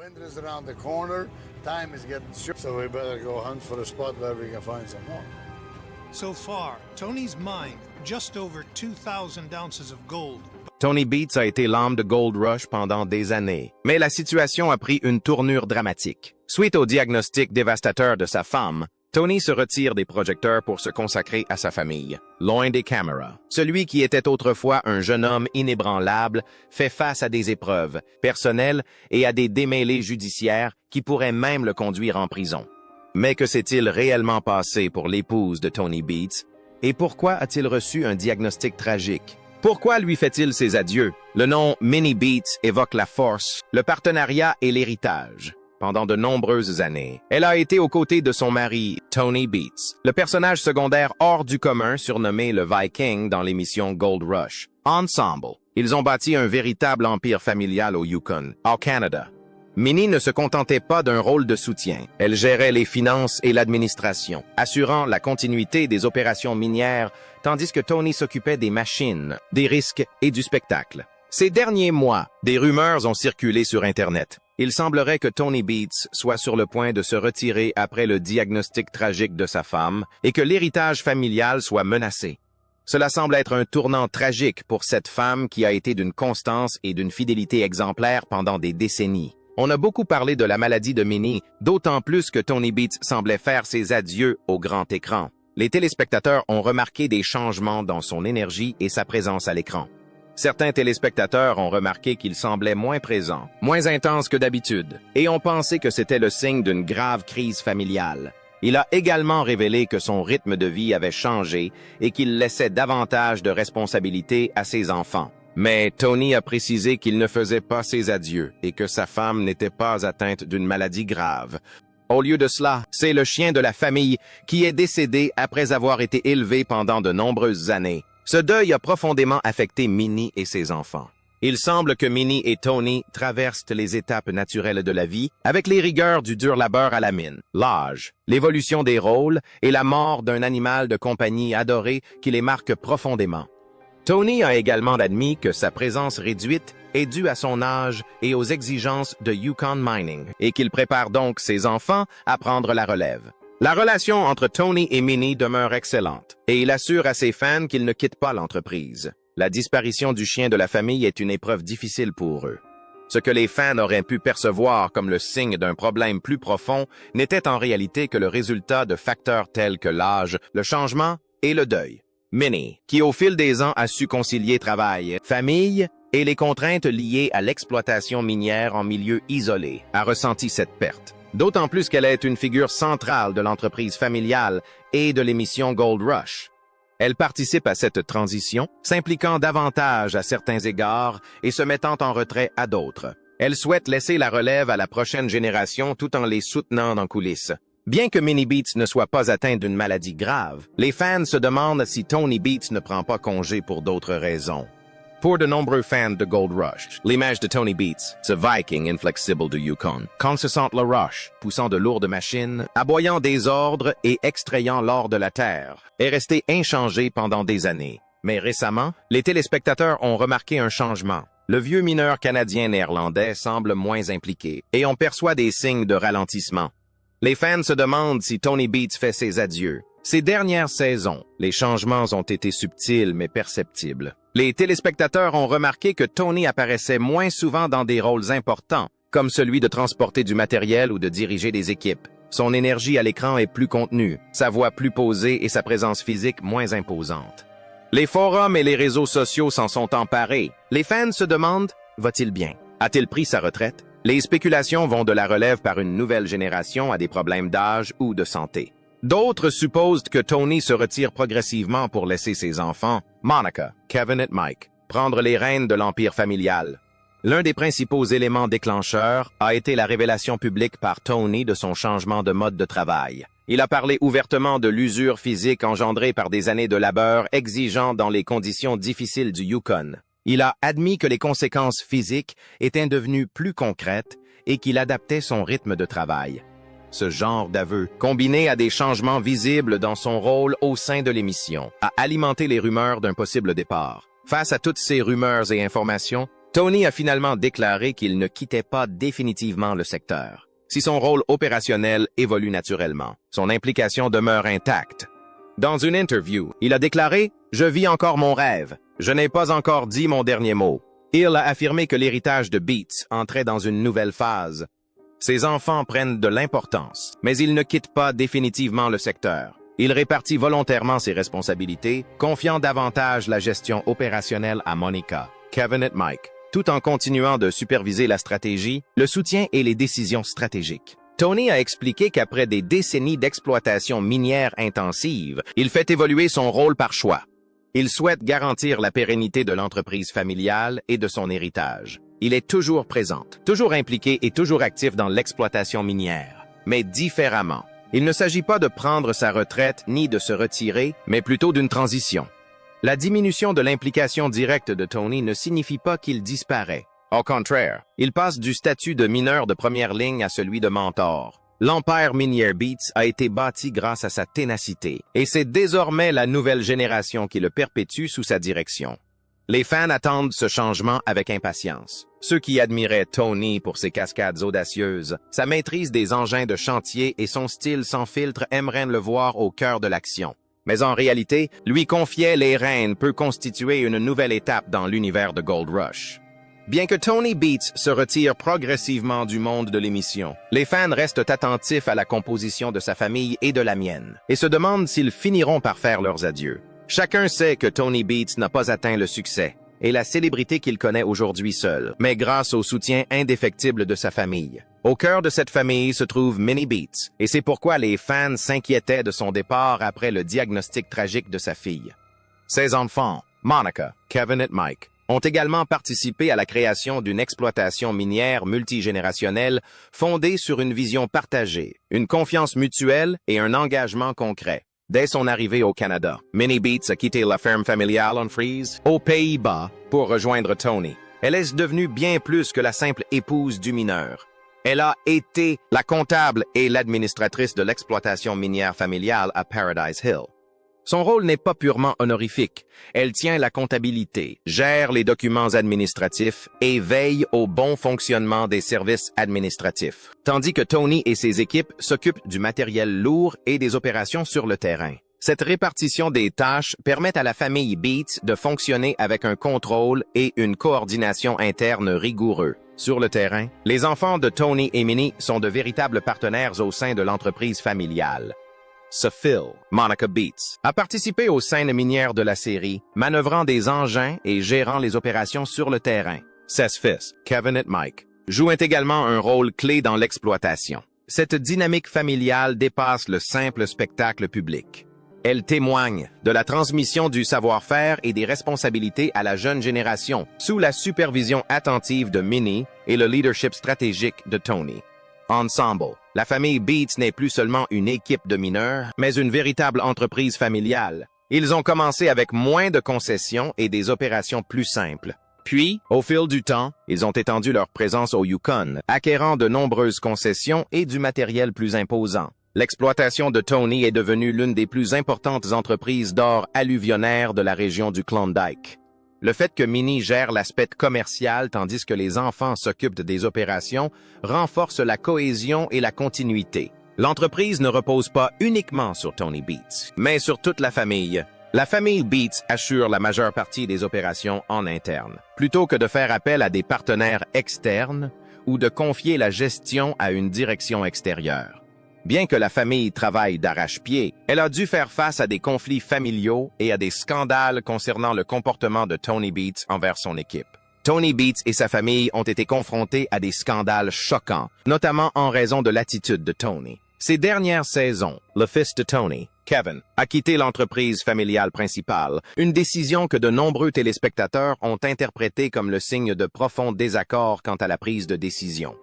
Winter is around the corner. Time is getting short, so we better go hunt for a spot where we can find some more. So far, Tony's mined just over 2,000 ounces of gold. Tony Beats a été l'âme de Gold Rush pendant des années, mais la situation a pris une tournure dramatique. Suite au diagnostic dévastateur de sa femme, Tony se retire des projecteurs pour se consacrer à sa famille, loin des caméras. Celui qui était autrefois un jeune homme inébranlable fait face à des épreuves personnelles et à des démêlés judiciaires qui pourraient même le conduire en prison. Mais que s'est-il réellement passé pour l'épouse de Tony Beats? Et pourquoi a-t-il reçu un diagnostic tragique? Pourquoi lui fait-il ses adieux? Le nom Minnie Beats évoque la force, le partenariat et l'héritage. Pendant de nombreuses années, elle a été aux côtés de son mari, Tony Beats, le personnage secondaire hors du commun surnommé le Viking dans l'émission Gold Rush. Ensemble, ils ont bâti un véritable empire familial au Yukon, au Canada. Minnie ne se contentait pas d'un rôle de soutien. Elle gérait les finances et l'administration, assurant la continuité des opérations minières, tandis que Tony s'occupait des machines, des risques et du spectacle. Ces derniers mois, des rumeurs ont circulé sur Internet. Il semblerait que Tony Beats soit sur le point de se retirer après le diagnostic tragique de sa femme et que l'héritage familial soit menacé. Cela semble être un tournant tragique pour cette femme qui a été d'une constance et d'une fidélité exemplaire pendant des décennies. On a beaucoup parlé de la maladie de Minnie, d'autant plus que Tony Beats semblait faire ses adieux au grand écran. Les téléspectateurs ont remarqué des changements dans son énergie et sa présence à l'écran. Certains téléspectateurs ont remarqué qu'il semblait moins présent, moins intense que d'habitude, et ont pensé que c'était le signe d'une grave crise familiale. Il a également révélé que son rythme de vie avait changé et qu'il laissait davantage de responsabilités à ses enfants. Mais Tony a précisé qu'il ne faisait pas ses adieux et que sa femme n'était pas atteinte d'une maladie grave. Au lieu de cela, c'est le chien de la famille qui est décédé après avoir été élevé pendant de nombreuses années. Ce deuil a profondément affecté Minnie et ses enfants. Il semble que Minnie et Tony traversent les étapes naturelles de la vie avec les rigueurs du dur labeur à la mine, l'âge, l'évolution des rôles et la mort d'un animal de compagnie adoré qui les marque profondément. Tony a également admis que sa présence réduite est due à son âge et aux exigences de Yukon Mining et qu'il prépare donc ses enfants à prendre la relève. La relation entre Tony et Minnie demeure excellente et il assure à ses fans qu'il ne quitte pas l'entreprise. La disparition du chien de la famille est une épreuve difficile pour eux. Ce que les fans auraient pu percevoir comme le signe d'un problème plus profond n'était en réalité que le résultat de facteurs tels que l'âge, le changement et le deuil. Minnie, qui au fil des ans a su concilier travail, famille et les contraintes liées à l'exploitation minière en milieu isolé, a ressenti cette perte. D'autant plus qu'elle est une figure centrale de l'entreprise familiale et de l'émission Gold Rush. Elle participe à cette transition, s'impliquant davantage à certains égards et se mettant en retrait à d'autres. Elle souhaite laisser la relève à la prochaine génération tout en les soutenant en coulisses. Bien que Minnie Beats ne soit pas atteinte d'une maladie grave, les fans se demandent si Tony Beats ne prend pas congé pour d'autres raisons. Pour de nombreux fans de Gold Rush, l'image de Tony Beats, ce Viking inflexible du Yukon, quand se sent le rush, poussant de lourdes machines, aboyant des ordres et extrayant l'or de la terre, est resté inchangé pendant des années. Mais récemment, les téléspectateurs ont remarqué un changement. Le vieux mineur canadien-néerlandais semble moins impliqué, et on perçoit des signes de ralentissement. Les fans se demandent si Tony Beats fait ses adieux. Ces dernières saisons, les changements ont été subtils mais perceptibles. Les téléspectateurs ont remarqué que Tony apparaissait moins souvent dans des rôles importants, comme celui de transporter du matériel ou de diriger des équipes. Son énergie à l'écran est plus contenue, sa voix plus posée et sa présence physique moins imposante. Les forums et les réseaux sociaux s'en sont emparés. Les fans se demandent, va-t-il bien? A-t-il pris sa retraite? Les spéculations vont de la relève par une nouvelle génération à des problèmes d'âge ou de santé. D'autres supposent que Tony se retire progressivement pour laisser ses enfants, Monica, Kevin et Mike, prendre les rênes de l'empire familial. L'un des principaux éléments déclencheurs a été la révélation publique par Tony de son changement de mode de travail. Il a parlé ouvertement de l'usure physique engendrée par des années de labeur exigeant dans les conditions difficiles du Yukon. Il a admis que les conséquences physiques étaient devenues plus concrètes et qu'il adaptait son rythme de travail. Ce genre d'aveu, combiné à des changements visibles dans son rôle au sein de l'émission, a alimenté les rumeurs d'un possible départ. Face à toutes ces rumeurs et informations, Tony a finalement déclaré qu'il ne quittait pas définitivement le secteur. Si son rôle opérationnel évolue naturellement, son implication demeure intacte. Dans une interview, il a déclaré « Je vis encore mon rêve. Je n'ai pas encore dit mon dernier mot. » Il a affirmé que l'héritage de Beats entrait dans une nouvelle phase. Ses enfants prennent de l'importance, mais il ne quitte pas définitivement le secteur. Il répartit volontairement ses responsabilités, confiant davantage la gestion opérationnelle à Monica, Kevin et Mike, tout en continuant de superviser la stratégie, le soutien et les décisions stratégiques. Tony a expliqué qu'après des décennies d'exploitation minière intensive, il fait évoluer son rôle par choix. Il souhaite garantir la pérennité de l'entreprise familiale et de son héritage. Il est toujours présent, toujours impliqué et toujours actif dans l'exploitation minière, mais différemment. Il ne s'agit pas de prendre sa retraite ni de se retirer, mais plutôt d'une transition. La diminution de l'implication directe de Tony ne signifie pas qu'il disparaît. Au contraire, il passe du statut de mineur de première ligne à celui de mentor. L'empire minier Beats a été bâti grâce à sa ténacité, et c'est désormais la nouvelle génération qui le perpétue sous sa direction. Les fans attendent ce changement avec impatience. Ceux qui admiraient Tony pour ses cascades audacieuses, sa maîtrise des engins de chantier et son style sans filtre aimeraient le voir au cœur de l'action. Mais en réalité, lui confier les rênes peut constituer une nouvelle étape dans l'univers de Gold Rush. Bien que Tony Beats se retire progressivement du monde de l'émission, les fans restent attentifs à la composition de sa famille et de la mienne, et se demandent s'ils finiront par faire leurs adieux. Chacun sait que Tony Beats n'a pas atteint le succès et la célébrité qu'il connaît aujourd'hui seul, mais grâce au soutien indéfectible de sa famille. Au cœur de cette famille se trouve Minnie Beats, et c'est pourquoi les fans s'inquiétaient de son départ après le diagnostic tragique de sa fille. Ses enfants, Monica, Kevin et Mike, ont également participé à la création d'une exploitation minière multigénérationnelle fondée sur une vision partagée, une confiance mutuelle et un engagement concret. Dès son arrivée au Canada, Minnie Beats a quitté la ferme familiale en Frise, aux Pays-Bas, pour rejoindre Tony. Elle est devenue bien plus que la simple épouse du mineur. Elle a été la comptable et l'administratrice de l'exploitation minière familiale à Paradise Hill. Son rôle n'est pas purement honorifique. Elle tient la comptabilité, gère les documents administratifs et veille au bon fonctionnement des services administratifs, tandis que Tony et ses équipes s'occupent du matériel lourd et des opérations sur le terrain. Cette répartition des tâches permet à la famille Beats de fonctionner avec un contrôle et une coordination interne rigoureux. Sur le terrain, les enfants de Tony et Minnie sont de véritables partenaires au sein de l'entreprise familiale. Phil, Monica Beats, a participé aux scènes minières de la série, manœuvrant des engins et gérant les opérations sur le terrain. Ses fils, Kevin et Mike, jouent également un rôle clé dans l'exploitation. Cette dynamique familiale dépasse le simple spectacle public. Elle témoigne de la transmission du savoir-faire et des responsabilités à la jeune génération, sous la supervision attentive de Minnie et le leadership stratégique de Tony. Ensemble, la famille Beats n'est plus seulement une équipe de mineurs, mais une véritable entreprise familiale. Ils ont commencé avec moins de concessions et des opérations plus simples. Puis, au fil du temps, ils ont étendu leur présence au Yukon, acquérant de nombreuses concessions et du matériel plus imposant. L'exploitation de Tony est devenue l'une des plus importantes entreprises d'or alluvionnaire de la région du Klondike. Le fait que Minnie gère l'aspect commercial tandis que les enfants s'occupent des opérations renforce la cohésion et la continuité. L'entreprise ne repose pas uniquement sur Tony Beats, mais sur toute la famille. La famille Beats assure la majeure partie des opérations en interne, plutôt que de faire appel à des partenaires externes ou de confier la gestion à une direction extérieure. Bien que la famille travaille d'arrache-pied, elle a dû faire face à des conflits familiaux et à des scandales concernant le comportement de Tony Beats envers son équipe. Tony Beats et sa famille ont été confrontés à des scandales choquants, notamment en raison de l'attitude de Tony. Ces dernières saisons, le fils de Tony, Kevin, a quitté l'entreprise familiale principale, une décision que de nombreux téléspectateurs ont interprétée comme le signe de profond désaccord quant à la prise de décision.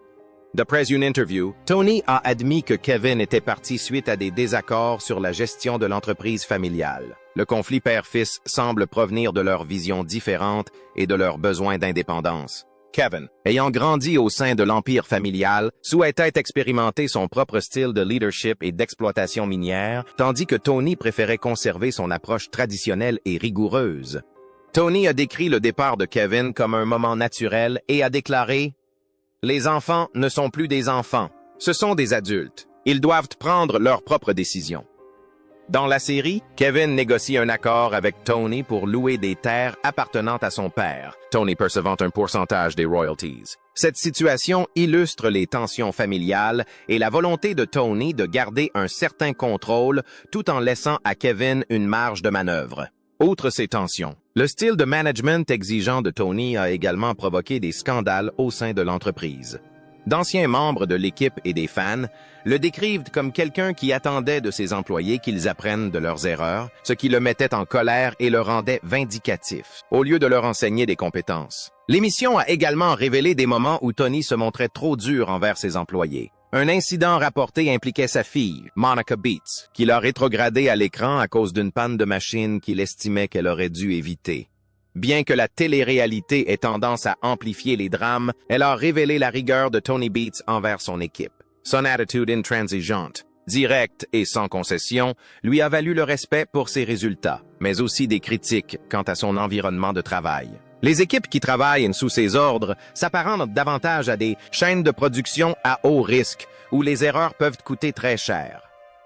D'après une interview, Tony a admis que Kevin était parti suite à des désaccords sur la gestion de l'entreprise familiale. Le conflit père-fils semble provenir de leurs visions différentes et de leurs besoins d'indépendance. Kevin, ayant grandi au sein de l'empire familial, souhaitait expérimenter son propre style de leadership et d'exploitation minière, tandis que Tony préférait conserver son approche traditionnelle et rigoureuse. Tony a décrit le départ de Kevin comme un moment naturel et a déclaré « Les enfants ne sont plus des enfants, ce sont des adultes. Ils doivent prendre leurs propres décisions. » Dans la série, Kevin négocie un accord avec Tony pour louer des terres appartenant à son père, Tony percevant un pourcentage des royalties. Cette situation illustre les tensions familiales et la volonté de Tony de garder un certain contrôle tout en laissant à Kevin une marge de manœuvre. Outre ces tensions, le style de management exigeant de Tony a également provoqué des scandales au sein de l'entreprise. D'anciens membres de l'équipe et des fans le décrivent comme quelqu'un qui attendait de ses employés qu'ils apprennent de leurs erreurs, ce qui le mettait en colère et le rendait vindicatif, au lieu de leur enseigner des compétences. L'émission a également révélé des moments où Tony se montrait trop dur envers ses employés. Un incident rapporté impliquait sa fille, Monica Beats, qui l'a rétrogradé à l'écran à cause d'une panne de machine qu'il estimait qu'elle aurait dû éviter. Bien que la télé-réalité ait tendance à amplifier les drames, elle a révélé la rigueur de Tony Beats envers son équipe. Son attitude intransigeante, directe et sans concession, lui a valu le respect pour ses résultats, mais aussi des critiques quant à son environnement de travail. Les équipes qui travaillent sous ses ordres s'apparentent davantage à des chaînes de production à haut risque, où les erreurs peuvent coûter très cher.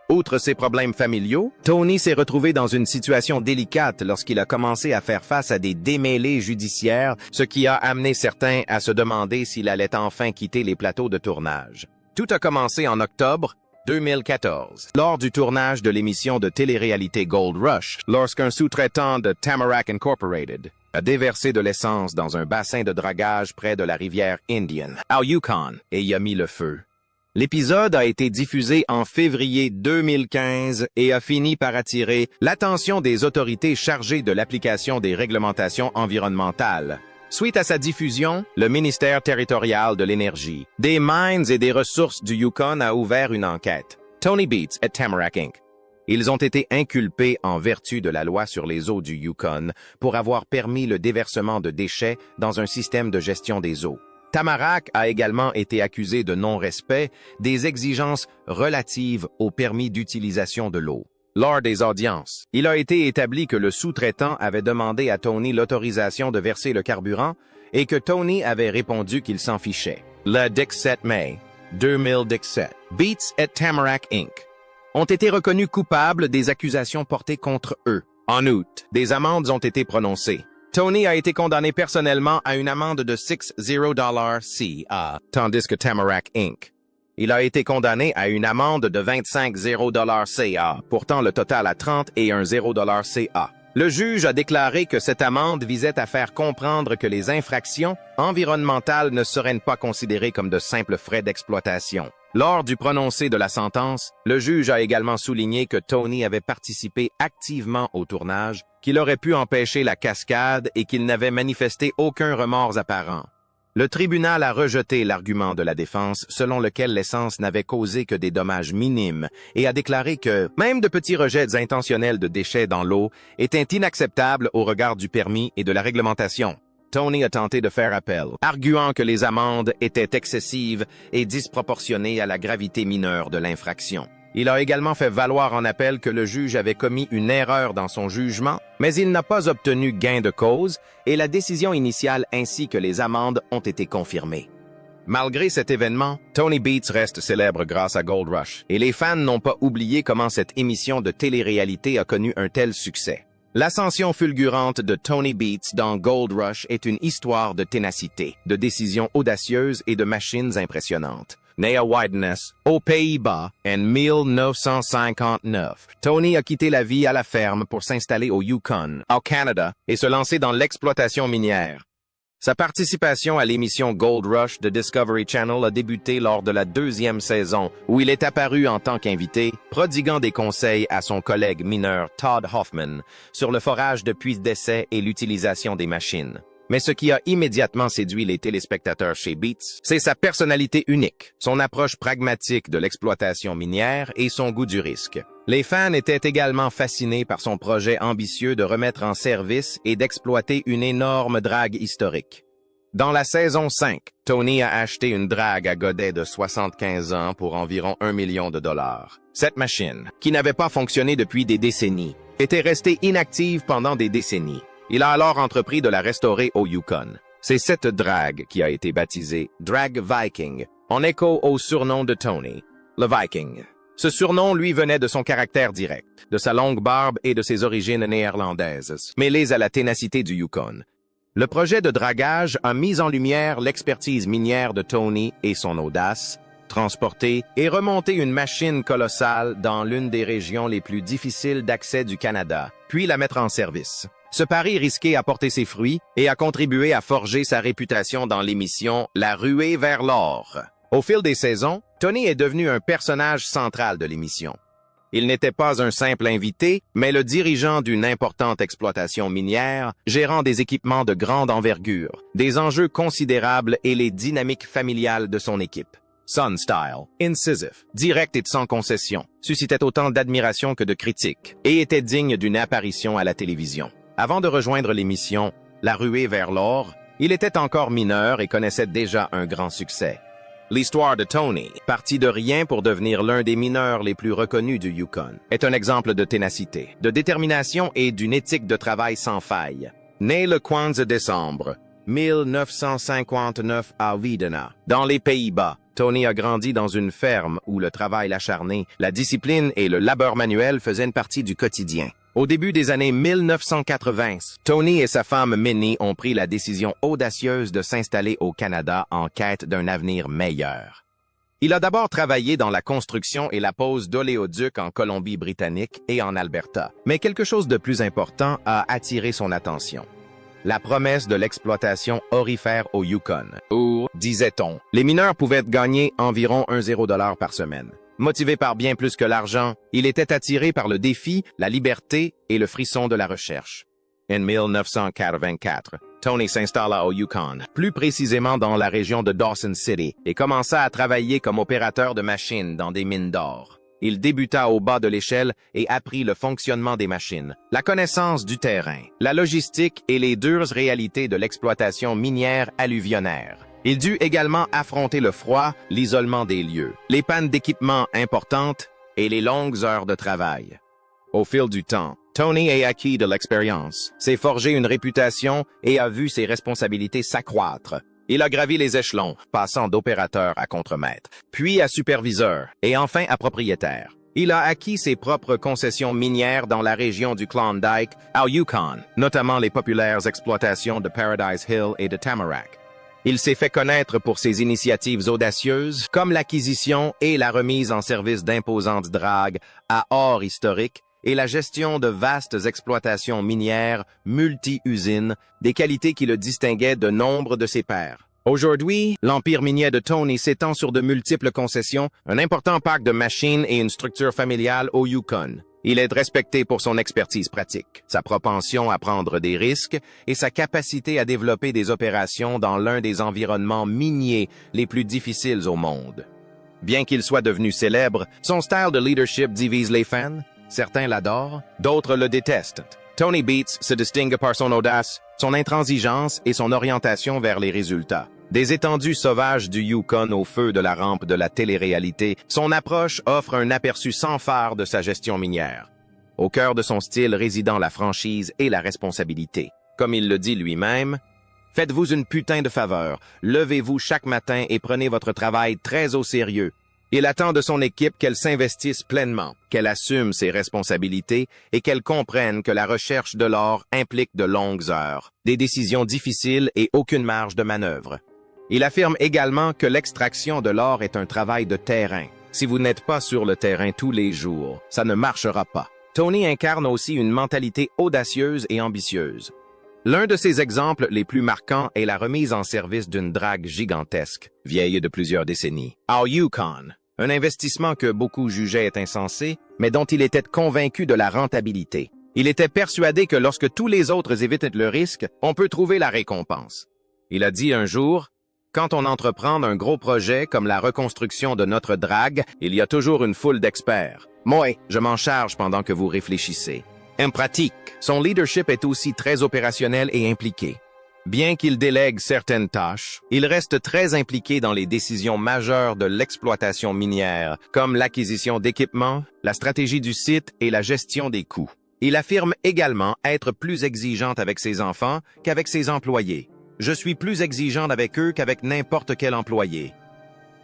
Outre ses problèmes familiaux, Tony s'est retrouvé dans une situation délicate lorsqu'il a commencé à faire face à des démêlés judiciaires, ce qui a amené certains à se demander s'il allait enfin quitter les plateaux de tournage. Tout a commencé en octobre 2014, lors du tournage de l'émission de télé-réalité Gold Rush, lorsqu'un sous-traitant de Tamarack Incorporated a déversé de l'essence dans un bassin de dragage près de la rivière Indian, au Yukon, et y a mis le feu. L'épisode a été diffusé en février 2015 et a fini par attirer l'attention des autorités chargées de l'application des réglementations environnementales. Suite à sa diffusion, le ministère territorial de l'Énergie, des Mines et des Ressources du Yukon a ouvert une enquête. Tony Beats et Tamarack Inc. Ils ont été inculpés en vertu de la loi sur les eaux du Yukon pour avoir permis le déversement de déchets dans un système de gestion des eaux. Tamarack a également été accusé de non-respect des exigences relatives au permis d'utilisation de l'eau. Lors des audiences, il a été établi que le sous-traitant avait demandé à Tony l'autorisation de verser le carburant et que Tony avait répondu qu'il s'en fichait. Le 17 mai 2017, Beats et Tamarack Inc. ont été reconnus coupables des accusations portées contre eux. En août, des amendes ont été prononcées. Tony a été condamné personnellement à une amende de $60 CA, tandis que Tamarack Inc. Il a été condamné à une amende de $25 CA, portant le total à 30 et un $0 CA. Le juge a déclaré que cette amende visait à faire comprendre que les infractions environnementales ne seraient pas considérées comme de simples frais d'exploitation. Lors du prononcé de la sentence, le juge a également souligné que Tony avait participé activement au tournage, qu'il aurait pu empêcher la cascade et qu'il n'avait manifesté aucun remords apparent. Le tribunal a rejeté l'argument de la défense selon lequel l'essence n'avait causé que des dommages minimes et a déclaré que même de petits rejets intentionnels de déchets dans l'eau étaient inacceptables au regard du permis et de la réglementation. Tony a tenté de faire appel, arguant que les amendes étaient excessives et disproportionnées à la gravité mineure de l'infraction. Il a également fait valoir en appel que le juge avait commis une erreur dans son jugement, mais il n'a pas obtenu gain de cause et la décision initiale ainsi que les amendes ont été confirmées. Malgré cet événement, Tony Beats reste célèbre grâce à Gold Rush, et les fans n'ont pas oublié comment cette émission de télé-réalité a connu un tel succès. L'ascension fulgurante de Tony Beats dans Gold Rush est une histoire de ténacité, de décisions audacieuses et de machines impressionnantes. Né à Wideness, aux Pays-Bas, en 1959, Tony a quitté la vie à la ferme pour s'installer au Yukon, au Canada, et se lancer dans l'exploitation minière. Sa participation à l'émission Gold Rush de Discovery Channel a débuté lors de la 2e saison, où il est apparu en tant qu'invité, prodiguant des conseils à son collègue mineur Todd Hoffman sur le forage de puits d'essai et l'utilisation des machines. Mais ce qui a immédiatement séduit les téléspectateurs chez Beats, c'est sa personnalité unique, son approche pragmatique de l'exploitation minière et son goût du risque. Les fans étaient également fascinés par son projet ambitieux de remettre en service et d'exploiter une énorme drague historique. Dans la saison 5, Tony a acheté une drague à godet de 75 ans pour environ $1 million. Cette machine, qui n'avait pas fonctionné depuis des décennies, était restée inactive pendant des décennies. Il a alors entrepris de la restaurer au Yukon. C'est cette drague qui a été baptisée Drag Viking, en écho au surnom de Tony, le Viking. Ce surnom lui venait de son caractère direct, de sa longue barbe et de ses origines néerlandaises, mêlées à la ténacité du Yukon. Le projet de dragage a mis en lumière l'expertise minière de Tony et son audace, transporter et remonter une machine colossale dans l'une des régions les plus difficiles d'accès du Canada, puis la mettre en service. Ce pari risqué a porté ses fruits et a contribué à forger sa réputation dans l'émission La ruée vers l'or. Au fil des saisons, Tony est devenu un personnage central de l'émission. Il n'était pas un simple invité, mais le dirigeant d'une importante exploitation minière, gérant des équipements de grande envergure, des enjeux considérables et les dynamiques familiales de son équipe. Son style, incisif, direct et sans concession, suscitait autant d'admiration que de critiques et était digne d'une apparition à la télévision. Avant de rejoindre l'émission La ruée vers l'or, il était encore mineur et connaissait déjà un grand succès. L'histoire de Tony, parti de rien pour devenir l'un des mineurs les plus reconnus du Yukon, est un exemple de ténacité, de détermination et d'une éthique de travail sans faille. Né le 15 décembre 1959 à Wiedena, dans les Pays-Bas, Tony a grandi dans une ferme où le travail acharné, la discipline et le labeur manuel faisaient une partie du quotidien. Au début des années 1980, Tony et sa femme Minnie ont pris la décision audacieuse de s'installer au Canada en quête d'un avenir meilleur. Il a d'abord travaillé dans la construction et la pose d'oléoducs en Colombie-Britannique et en Alberta, mais quelque chose de plus important a attiré son attention. La promesse de l'exploitation aurifère au Yukon, où, disait-on, les mineurs pouvaient gagner environ $1 par semaine. Motivé par bien plus que l'argent, il était attiré par le défi, la liberté et le frisson de la recherche. En 1984, Tony s'installa au Yukon, plus précisément dans la région de Dawson City, et commença à travailler comme opérateur de machines dans des mines d'or. Il débuta au bas de l'échelle et apprit le fonctionnement des machines, la connaissance du terrain, la logistique et les dures réalités de l'exploitation minière alluvionnaire. Il dut également affronter le froid, l'isolement des lieux, les pannes d'équipement importantes et les longues heures de travail. Au fil du temps, Tony a acquis de l'expérience, s'est forgé une réputation et a vu ses responsabilités s'accroître. Il a gravi les échelons, passant d'opérateur à contremaître, puis à superviseur et enfin à propriétaire. Il a acquis ses propres concessions minières dans la région du Klondike, au Yukon, notamment les populaires exploitations de Paradise Hill et de Tamarack. Il s'est fait connaître pour ses initiatives audacieuses, comme l'acquisition et la remise en service d'imposantes dragues à or historique et la gestion de vastes exploitations minières multi-usines, des qualités qui le distinguaient de nombre de ses pairs. Aujourd'hui, l'empire minier de Tony s'étend sur de multiples concessions, un important parc de machines et une structure familiale au Yukon. Il est respecté pour son expertise pratique, sa propension à prendre des risques et sa capacité à développer des opérations dans l'un des environnements miniers les plus difficiles au monde. Bien qu'il soit devenu célèbre, son style de leadership divise les fans. Certains l'adorent, d'autres le détestent. Tony Beats se distingue par son audace, son intransigeance et son orientation vers les résultats. Des étendues sauvages du Yukon au feu de la rampe de la télé-réalité, son approche offre un aperçu sans phare de sa gestion minière. Au cœur de son style résidant la franchise et la responsabilité. Comme il le dit lui-même, « Faites-vous une putain de faveur, levez-vous chaque matin et prenez votre travail très au sérieux. » Il attend de son équipe qu'elle s'investisse pleinement, qu'elle assume ses responsabilités et qu'elle comprenne que la recherche de l'or implique de longues heures, des décisions difficiles et aucune marge de manœuvre. Il affirme également que l'extraction de l'or est un travail de terrain. Si vous n'êtes pas sur le terrain tous les jours, ça ne marchera pas. Tony incarne aussi une mentalité audacieuse et ambitieuse. L'un de ses exemples les plus marquants est la remise en service d'une drague gigantesque, vieille de plusieurs décennies, au Yukon. Un investissement que beaucoup jugeaient insensé, mais dont il était convaincu de la rentabilité. Il était persuadé que lorsque tous les autres évitent le risque, on peut trouver la récompense. Il a dit un jour, « Quand on entreprend un gros projet comme la reconstruction de notre drague, il y a toujours une foule d'experts. Moi, je m'en charge pendant que vous réfléchissez. » En pratique, son leadership est aussi très opérationnel et impliqué. Bien qu'il délègue certaines tâches, il reste très impliqué dans les décisions majeures de l'exploitation minière, comme l'acquisition d'équipements, la stratégie du site et la gestion des coûts. Il affirme également être plus exigeant avec ses enfants qu'avec ses employés. « Je suis plus exigeant avec eux qu'avec n'importe quel employé.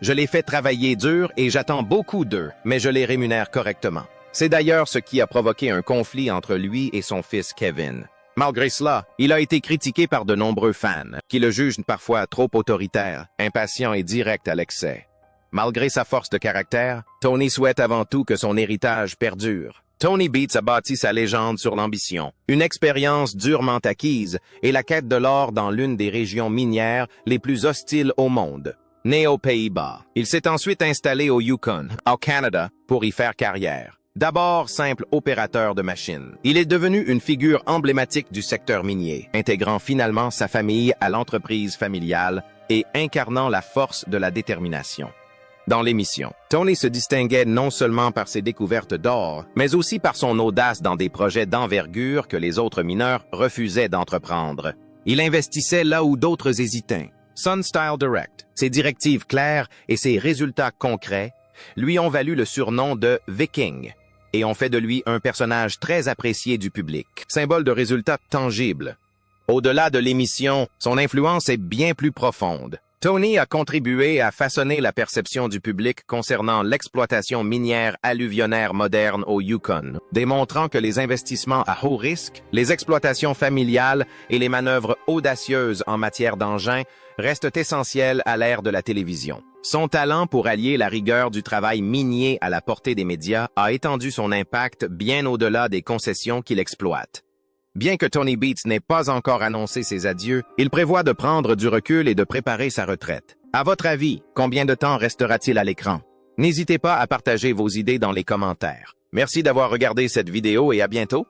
Je les fais travailler dur et j'attends beaucoup d'eux, mais je les rémunère correctement. » C'est d'ailleurs ce qui a provoqué un conflit entre lui et son fils Kevin. Malgré cela, il a été critiqué par de nombreux fans, qui le jugent parfois trop autoritaire, impatient et direct à l'excès. Malgré sa force de caractère, Tony souhaite avant tout que son héritage perdure. Tony Beats a bâti sa légende sur l'ambition, une expérience durement acquise et la quête de l'or dans l'une des régions minières les plus hostiles au monde. Né aux Pays-Bas, il s'est ensuite installé au Yukon, au Canada, pour y faire carrière. D'abord simple opérateur de machines, il est devenu une figure emblématique du secteur minier, intégrant finalement sa famille à l'entreprise familiale et incarnant la force de la détermination. Dans l'émission, Tony se distinguait non seulement par ses découvertes d'or, mais aussi par son audace dans des projets d'envergure que les autres mineurs refusaient d'entreprendre. Il investissait là où d'autres hésitaient. Sun Style Direct, ses directives claires et ses résultats concrets lui ont valu le surnom de Viking et ont fait de lui un personnage très apprécié du public, symbole de résultats tangibles. Au-delà de l'émission, son influence est bien plus profonde. Tony a contribué à façonner la perception du public concernant l'exploitation minière alluvionnaire moderne au Yukon, démontrant que les investissements à haut risque, les exploitations familiales et les manœuvres audacieuses en matière d'engins restent essentiels à l'ère de la télévision. Son talent pour allier la rigueur du travail minier à la portée des médias a étendu son impact bien au-delà des concessions qu'il exploite. Bien que Tony Beats n'ait pas encore annoncé ses adieux, il prévoit de prendre du recul et de préparer sa retraite. À votre avis, combien de temps restera-t-il à l'écran? N'hésitez pas à partager vos idées dans les commentaires. Merci d'avoir regardé cette vidéo et à bientôt!